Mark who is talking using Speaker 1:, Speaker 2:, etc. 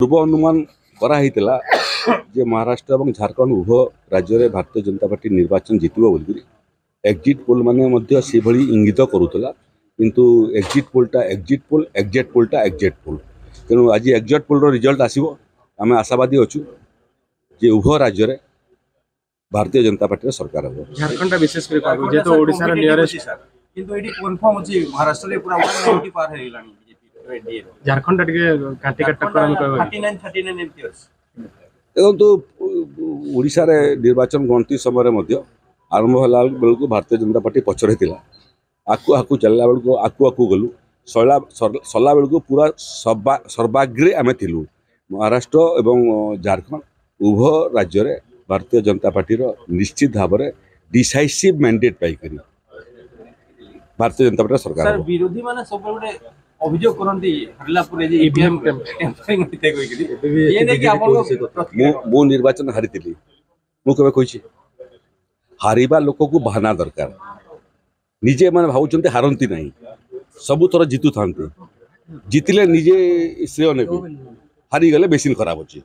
Speaker 1: पूर्व अनुमान कराइला जे महाराष्ट्र और झारखंड उभय राज्य में भारतीय जनता पार्टी निर्वाचन जितब बोल एक्जिट पोल माने से भली इंगित करूला किंतु एक्जिट पोलटा एक्जिट पोल एक्जेक्ट पोलटा एक्जेक्ट पोल तेणु आज एक्जेक्ट पोल रिजल्ट आसो आम आशावादी अच्छु जे उभय राज्य में भारतीय जनता पार्टी सरकार हम
Speaker 2: झारखंड विशेष
Speaker 3: महाराष्ट्र
Speaker 2: झारखंड
Speaker 1: देखो ओडिशा रे निर्वाचन गणति समय आरंभ होला बेलू भारतीय जनता पार्टी पछरे थिला आकु आकु चलला बेलू आकु आकु गलु सरला बेलू पूरा सर्वाग्रे आम थिलु महाराष्ट्र एवं झारखंड उभय राज्य में भारतीय जनता पार्टी निश्चित भाव में डिसाइसिव मैंडेट पाई करी भारतीय जनता पार्टी सरकार
Speaker 3: विरोधी माने सब गोटे अभियोग करंती हरला पुरे जे ईवीएम टेम्परिंग होते कोइ करी ये ने कि आपन
Speaker 1: मो निर्वाचन हारितिली मु केबे कहिछि हारिबा लोक को बहाना दरकार निजे माने भावुचंते हारंती नहीं सबु थोर जितु थांते जितिले निजे श्रेय नेबे हारी गले बेसिन खराब अछि।